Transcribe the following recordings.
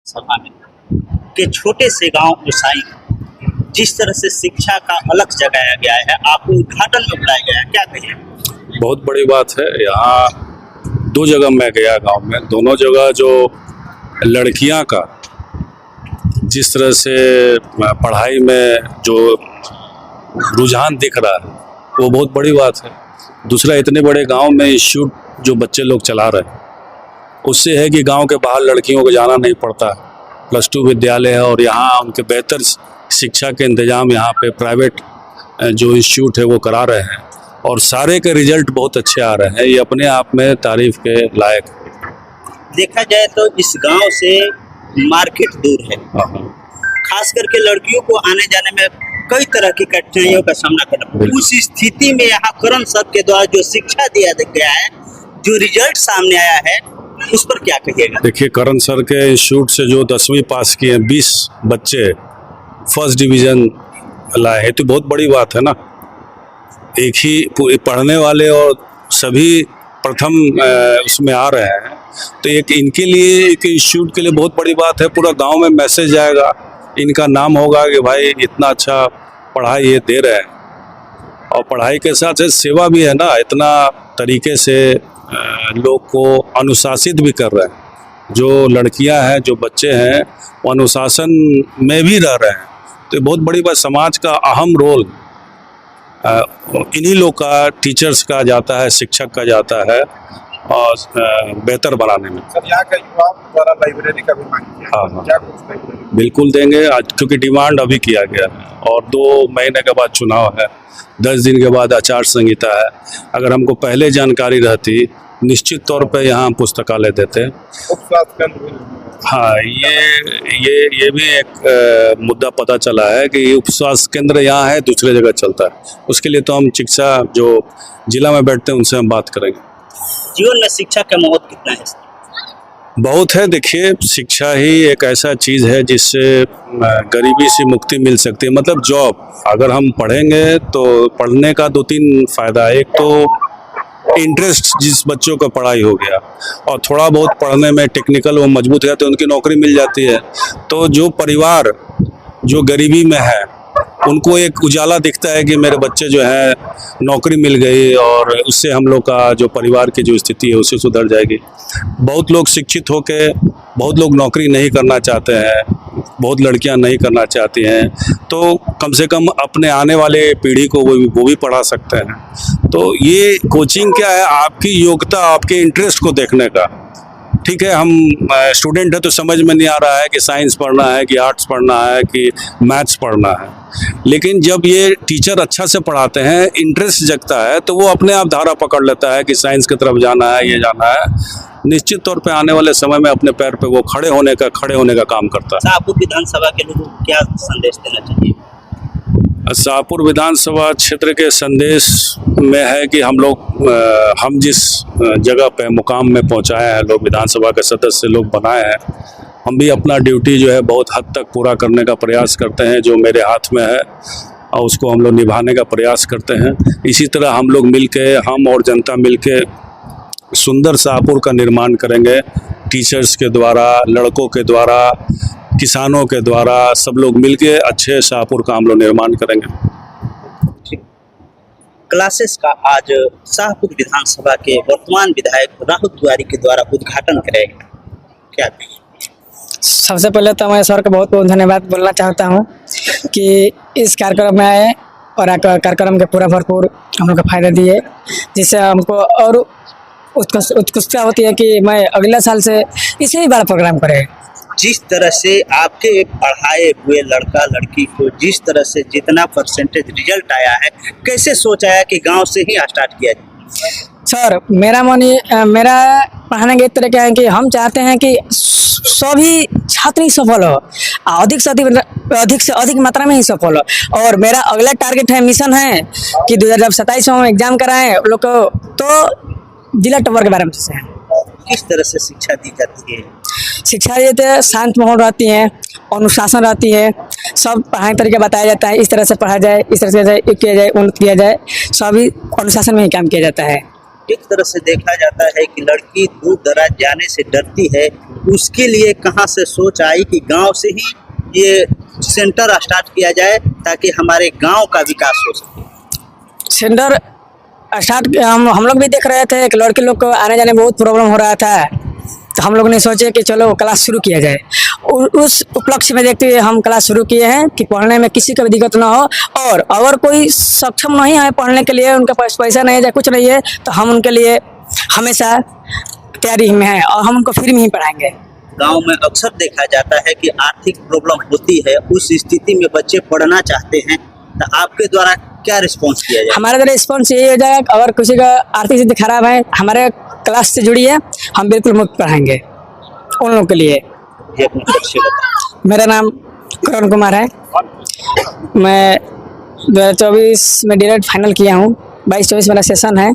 सभा में कि छोटे से गांव उसाई जिस तरह से शिक्षा का अलग जगाया गया है, आपको उद्घाटन में बुलाया गया है, क्या कहिए? बहुत बड़ी बात है। यहाँ 2 जगह मैं गया गांव में, दोनों जगह जो लड़कियां का जिस तरह से पढ़ाई में जो रुझान दिख रहा है वो बहुत बड़ी बात है। दूसरा, इतने बड़े गांव में इंस्टीट्यूट जो बच्चे लोग चला रहे हैं उससे है कि गांव के बाहर लड़कियों को जाना नहीं पड़ता। +2 विद्यालय है और यहाँ उनके बेहतर शिक्षा के इंतजाम यहाँ पे प्राइवेट जो इंस्टीट्यूट है वो करा रहे हैं और सारे के रिजल्ट बहुत अच्छे आ रहे हैं। ये अपने आप में तारीफ के लायक है। देखा जाए तो इस गांव से मार्केट दूर है, खास करके लड़कियों को आने जाने में कई तरह की कठिनाइयों का सामना करना। उस स्थिति में यहाँ करण सर के द्वारा जो शिक्षा दिया गया है, जो रिजल्ट सामने आया है, उस पर क्या कहिएगा? देखिए, करण सर के इंस्टीट्यूट से जो 10वीं पास किए हैं 20 बच्चे फर्स्ट डिवीज़न लाए हैं, तो बहुत बड़ी बात है ना। एक ही पढ़ने वाले और सभी प्रथम उसमें आ रहे हैं, तो एक इनके लिए, एक इंस्टीट्यूट के लिए बहुत बड़ी बात है। पूरा गांव में मैसेज जाएगा, इनका नाम होगा कि भाई इतना अच्छा पढ़ाई ये दे रहे हैं। और पढ़ाई के साथ साथ सेवा भी है ना, इतना तरीके से लोग को अनुशासित भी कर रहे हैं। जो लड़कियां हैं, जो बच्चे हैं, वो अनुशासन में भी रह रहे हैं। तो बहुत बड़ी बात, समाज का अहम रोल इन्हीं लोग का, टीचर्स का जाता है, शिक्षक का जाता है और बेहतर बनाने में। सर, यहाँ का युवाओं द्वारा लाइब्रेरी का भी मांग किया। हाँ, क्या कुछ बिल्कुल देंगे आज, क्योंकि डिमांड अभी किया गया है और 2 महीने के बाद चुनाव है, 10 दिन के बाद आचार संहिता है। अगर हमको पहले जानकारी रहती निश्चित तौर पे यहाँ पुस्तकालय देते। हाँ, ये भी एक मुद्दा पता चला है कि उप स्वास्थ्य केंद्र यहाँ है, दूसरे जगह चलता है। उसके लिए तो हम शिक्षा जो जिला में बैठते हैं उनसे हम बात करेंगे। जीवन में शिक्षा का महत्व कितना है? बहुत है। देखिए, शिक्षा ही एक ऐसा चीज़ है जिससे गरीबी से मुक्ति मिल सकती है। मतलब जॉब, अगर हम पढ़ेंगे तो पढ़ने का 2-3 फ़ायदा है। एक तो इंटरेस्ट, जिस बच्चों का पढ़ाई हो गया और थोड़ा बहुत पढ़ने में टेक्निकल वो मजबूत है तो उनकी नौकरी मिल जाती है। तो जो परिवार जो गरीबी में है उनको एक उजाला दिखता है कि मेरे बच्चे जो है नौकरी मिल गई और उससे हम लोग का जो परिवार की जो स्थिति है उससे सुधर जाएगी। बहुत लोग शिक्षित होकर, बहुत लोग नौकरी नहीं करना चाहते हैं, बहुत लड़कियां नहीं करना चाहती हैं, तो कम से कम अपने आने वाले पीढ़ी को वो भी पढ़ा सकते हैं। तो ये कोचिंग क्या है, आपकी योग्यता, आपके इंटरेस्ट को देखने का। ठीक है, हम स्टूडेंट है तो समझ में नहीं आ रहा है कि साइंस पढ़ना है कि आर्ट्स पढ़ना है कि मैथ्स पढ़ना है, लेकिन जब ये टीचर अच्छा से पढ़ाते हैं, इंटरेस्ट जगता है, तो वो अपने आप धारा पकड़ लेता है कि साइंस की तरफ जाना है, ये जाना है। निश्चित तौर पे आने वाले समय में अपने पैर पे वो खड़े होने का काम करता है। शाहपुर विधानसभा के लोगों को क्या संदेश देना चाहिए? शाहपुर विधानसभा क्षेत्र के संदेश में है कि हम जिस जगह पे मुकाम में पहुंचाए हैं, लोग विधानसभा के सदस्य लोग बनाए हैं, हम भी अपना ड्यूटी जो है बहुत हद तक पूरा करने का प्रयास करते हैं। जो मेरे हाथ में है और उसको हम लोग निभाने का प्रयास करते हैं। इसी तरह हम लोग मिलके, हम और जनता मिलके सुंदर शाहपुर का निर्माण करेंगे। टीचर्स के द्वारा, लड़कों के द्वारा, किसानों के द्वारा, सब लोग मिलके अच्छे शाहपुर का हम लोग निर्माण करेंगे। क्लासेस का आज शाहपुर विधानसभा के वर्तमान विधायक राहुल तिवारी के द्वारा उद्घाटन करेगा, क्या कहेंगे? सबसे पहले तो मैं सर को बहुत बहुत धन्यवाद बोलना चाहता हूँ कि इस कार्यक्रम में आए और कार्यक्रम के पूरा भरपूर हम लोग को फायदा दिए, जिससे हमको और उत्कृष्टता होती है कि मैं अगले साल से इसे ही बड़ा प्रोग्राम करें। जिस तरह से आपके पढ़ाए हुए लड़का लड़की को जिस तरह से जितना परसेंटेज रिजल्ट आया है, कैसे सोचा है कि गांव से ही स्टार्ट किया जाए? सर, मेरा पढ़ाने का एक तरीका है कि हम चाहते हैं कि सभी छात्र ही सफल हो, अधिक से अधिक मात्रा में ही सफल हो। और मेरा अगला टारगेट है, मिशन है कि 2027 में हम एग्जाम कराएं लोग को, तो जिला टॉपर के बारे में से किस तरह से शिक्षा दी जाती है? शिक्षा देते हैं, शांत माहौल रहती है, अनुशासन रहती है, सब पढ़ाई तरीका बताया जाता है, इस तरह से पढ़ा जाए, इस तरह से किया जाए, उन्नत किया जाए, सभी अनुशासन में ही काम किया जाता है। एक तरह से देखा जाता है कि लड़की दूर दराज जाने से डरती है, उसके लिए कहाँ से सोच आई कि गांव से ही ये सेंटर स्टार्ट किया जाए ताकि हमारे गांव का विकास हो सके? सेंटर स्टार्ट हम लोग भी देख रहे थे कि लड़के लोग को आने जाने में बहुत प्रॉब्लम हो रहा था, तो हम लोग ने सोचे कि चलो क्लास शुरू किया जाए। उस उपलक्ष्य में देखते हुए हम क्लास शुरू किए हैं कि पढ़ने में किसी को भी दिक्कत ना हो, और अगर कोई सक्षम नहीं है पढ़ने के लिए, उनके पास पैसा नहीं है या कुछ नहीं है, तो हम उनके लिए हमेशा तैयारी में हैं और हम उनको फ्री में ही पढ़ाएंगे। गांव में अक्सर देखा जाता है कि आर्थिक प्रॉब्लम होती है, उस स्थिति में बच्चे पढ़ना चाहते हैं, तो आपके द्वारा क्या रिस्पॉन्स किया जाए? हमारे द्वारा रिस्पॉन्स यही हो जाएगा कि अगर किसी का आर्थिक स्थिति खराब है, हमारे क्लास से जुड़िए, हम बिल्कुल मुफ्त पढ़ाएंगे उन लोगों के लिए। ये अपने परिचय बताएं। मेरा नाम करण कुमार है। मैं 2024 में डायरेक्ट फाइनल किया हूँ। 22-24 मेरा सेशन है।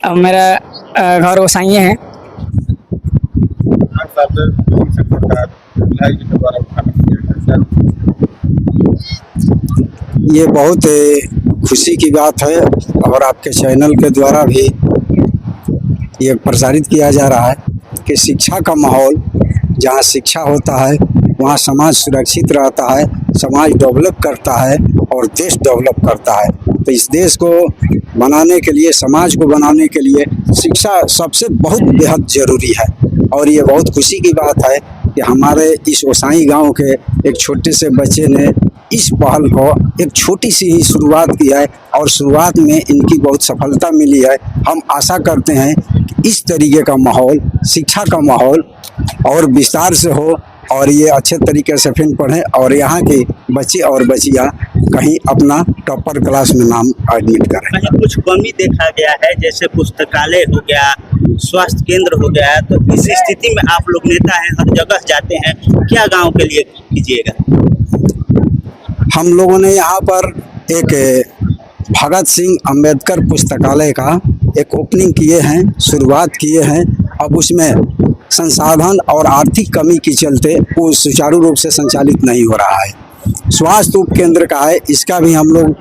अब मेरा घर गोसाइए है। ये बहुत खुशी की बात है और आपके चैनल के द्वारा भी ये प्रसारित किया जा रहा है कि शिक्षा का माहौल, जहाँ शिक्षा होता है वहाँ समाज सुरक्षित रहता है, समाज डेवलप करता है और देश डेवलप करता है। तो इस देश को बनाने के लिए, समाज को बनाने के लिए शिक्षा सबसे बहुत बेहद ज़रूरी है। और ये बहुत खुशी की बात है कि हमारे इस ओसाई गांव के एक छोटे से बच्चे ने इस पहल को एक छोटी सी ही शुरुआत की है और शुरुआत में इनकी बहुत सफलता मिली है। हम आशा करते हैं कि इस तरीके का माहौल, शिक्षा का माहौल और विस्तार से हो और ये अच्छे तरीके से फिर पढ़ें और यहाँ के बच्चे और बच्चियाँ कहीं अपना टॉपर क्लास में नाम एडमिट करें। कहीं कुछ कमी देखा गया है, जैसे पुस्तकालय हो गया, स्वास्थ्य केंद्र हो गया, तो इस स्थिति में आप लोग नेता हैं, हर जगह जाते हैं, क्या गांव के लिए कीजिएगा? हम लोगों ने यहाँ पर एक भगत सिंह अंबेडकर पुस्तकालय का एक ओपनिंग किए हैं, शुरुआत किए हैं। अब उसमें संसाधन और आर्थिक कमी के चलते वो सुचारू रूप से संचालित नहीं हो रहा है। स्वास्थ्य उप केंद्र का है, इसका भी हम लोग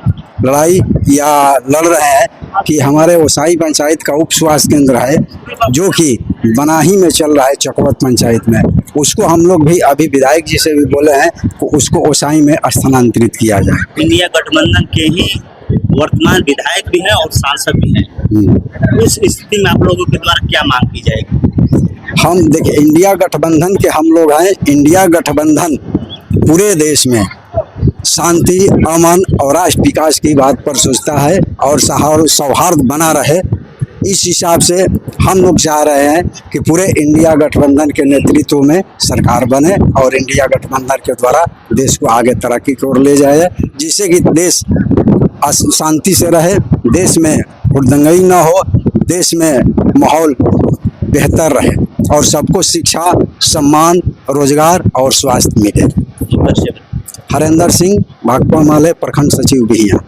लड़ाई या लड़ रहे हैं कि हमारे ओसाई पंचायत का उप स्वास्थ्य केंद्र है जो कि बनाही में चल रहा है, चकवत पंचायत में। उसको हम लोग भी अभी विधायक जी से भी बोले हैं कि उसको ओसाई में स्थानांतरित किया जाए। इंडिया गठबंधन के ही वर्तमान विधायक भी हैं और सांसद भी हैं, उस स्थिति में आप लोगों के द्वारा क्या मांग की जाएगी? हम देखिए, इंडिया गठबंधन के हम लोग हैं। इंडिया गठबंधन पूरे देश में शांति, अमन और राष्ट्र विकास की बात पर सोचता है और सौहार्द बना रहे। इस हिसाब से हम लोग चाह रहे हैं कि पूरे इंडिया गठबंधन के नेतृत्व में सरकार बने और इंडिया गठबंधन के द्वारा देश को आगे तरक्की की ओर ले जाए, जिससे कि देश शांति से रहे, देश में हुड़दंगई न हो, देश में माहौल बेहतर रहे और सबको शिक्षा, सम्मान, रोजगार और स्वास्थ्य मिले। परिचय बताएं। हरेंद्र सिंह, भाकपा माले, प्रखंड सचिव बिहिया।